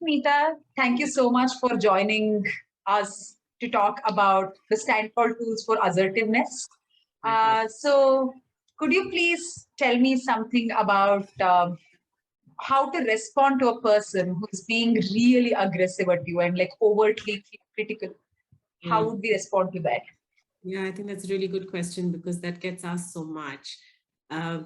Meeta. Thank you so much for joining us to talk about the Stanford tools for assertiveness. My pleasure. So, could you please tell me something about how to respond to a person who's being really aggressive at you and like overtly critical? How would we respond to that? Yeah, I think that's a really good question because that gets asked so much. I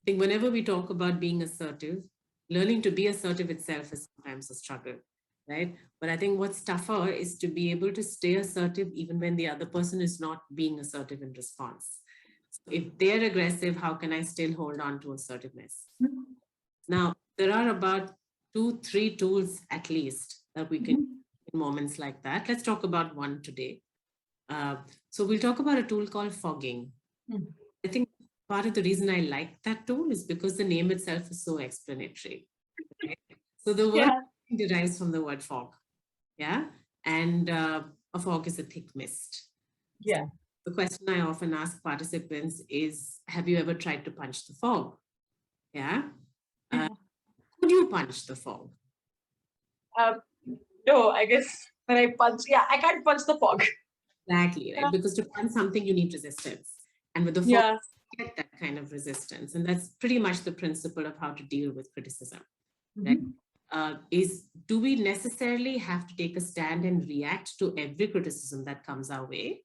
think whenever we talk about being assertive, learning to be assertive itself is sometimes a struggle, right? But I think what's tougher is to be able to stay assertive even when the other person is not being assertive in response. So if they're aggressive, how can I still hold on to assertiveness? Now, there are about 2, 3 tools at least that we can in moments like that. Let's talk about one today. So we'll talk about a tool called fogging. I think part of the reason I like that tool is because the name itself is so explanatory. Right? So the word derives from the word fog. Yeah. And a fog is a thick mist. Yeah. The question I often ask participants is, have you ever tried to punch the fog? Yeah. Could you punch the fog? No, I guess when I punch, I can't punch the fog. Exactly, right? Because to punch something, you need resistance. And with the fog, you get that kind of resistance. And that's pretty much the principle of how to deal with criticism. Right? Do we necessarily have to take a stand and react to every criticism that comes our way?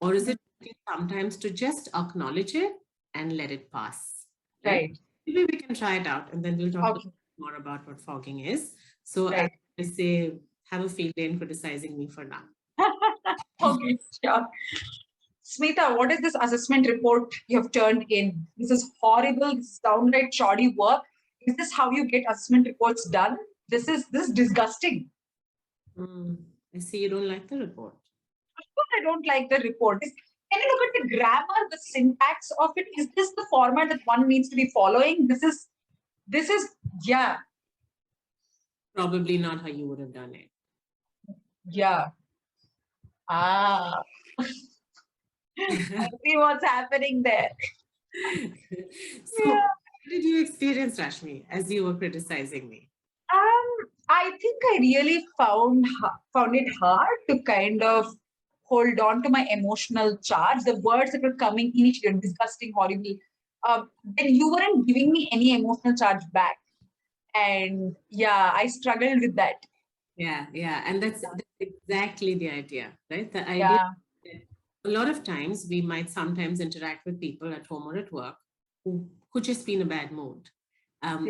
Or is it okay sometimes to just acknowledge it and let it pass? Right. Maybe we can try it out and then we'll talk more about what fogging is. So I say, have a field day in criticizing me for now. Okay, sure. Smita, what is this assessment report you have turned in? This is horrible. This is downright shoddy work. Is this how you get assessment reports done? This is disgusting. I see you don't like the report. Of course, I don't like the report. Can you look at the grammar, the syntax of it? Is this the format that one needs to be following? This is, yeah. Probably not how you would have done it. Yeah. I see what's happening there. So, how did you experience, Rashmi, as you were criticizing me? I think I really found it hard to kind of hold on to my emotional charge. The words that were coming initially, disgusting, horrible. Then you weren't giving me any emotional charge back. And I struggled with that. Yeah. And that's exactly the idea, right? The idea that a lot of times we might sometimes interact with people at home or at work who could just be in a bad mood. And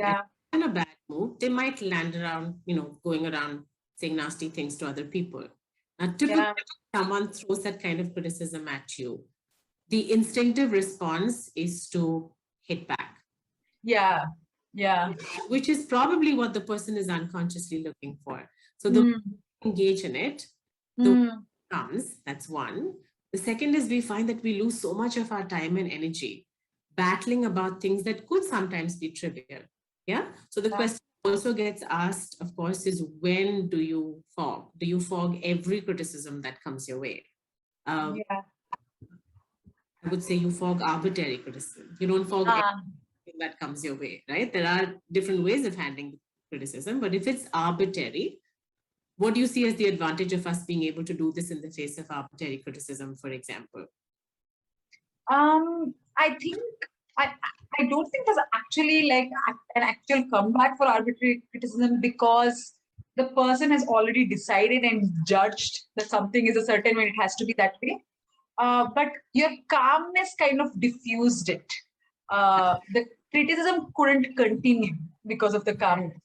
in a bad mood, they might land around, going around saying nasty things to other people. Now, typically, someone throws that kind of criticism at you, the instinctive response is to hit back. Yeah. Which is probably what the person is unconsciously looking for. So the engage in it, the comes, that's one. The second is we find that we lose so much of our time and energy battling about things that could sometimes be trivial. Yeah. So the question also gets asked, of course, is when do you fog? Do you fog every criticism that comes your way? I would say you fog arbitrary criticism. You don't fog everything that comes your way, right? There are different ways of handling criticism, but if it's arbitrary, what do you see as the advantage of us being able to do this in the face of arbitrary criticism, for example? I think I don't think there's actually like an actual comeback for arbitrary criticism because the person has already decided and judged that something is a certain way, it has to be that way. But your calmness kind of diffused it. The criticism couldn't continue because of the calmness.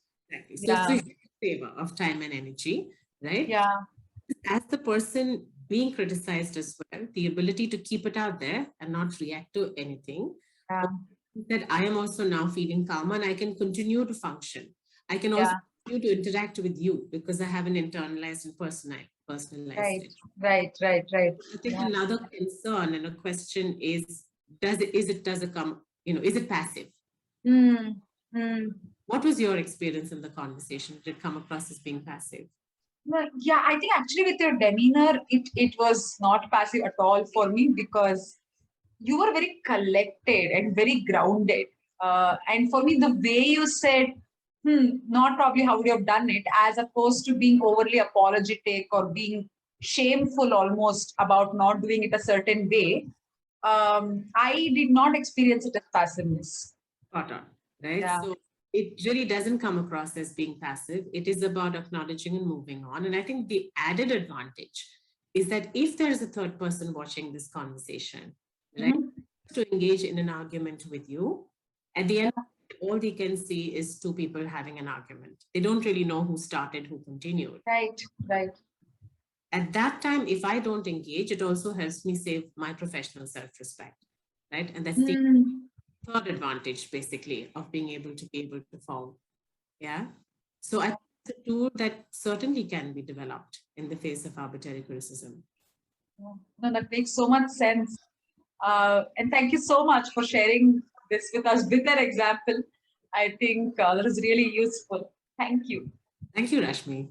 Exactly. So it's in favor of time and energy, right? Yeah. As the person being criticized as well, the ability to keep it out there and not react to anything. That I am also now feeling calm and I can continue to function. I can also continue to interact with you because I have an internalized and personalized it. Right. I think another concern and a question is, is it passive? What was your experience in the conversation? Did it come across as being passive? Yeah, I think actually with your demeanor, it was not passive at all for me because you were very collected and very grounded. And for me, the way you said, not probably how would you have done it, as opposed to being overly apologetic or being shameful almost about not doing it a certain way. I did not experience it as passiveness. Spot on, right? Yeah. So it really doesn't come across as being passive. It is about acknowledging and moving on. And I think the added advantage is that if there is a third person watching this conversation, right, to engage in an argument with you, at the end, all they can see is two people having an argument. They don't really know who started, who continued. Right, right. At that time, if I don't engage, it also helps me save my professional self-respect, right? And that's the third advantage, basically, of being able to form. Yeah. So I think it's a tool that certainly can be developed in the face of arbitrary criticism. No, that makes so much sense. And thank you so much for sharing this with us with an example. I think that is really useful. Thank you. Thank you, Rashmi.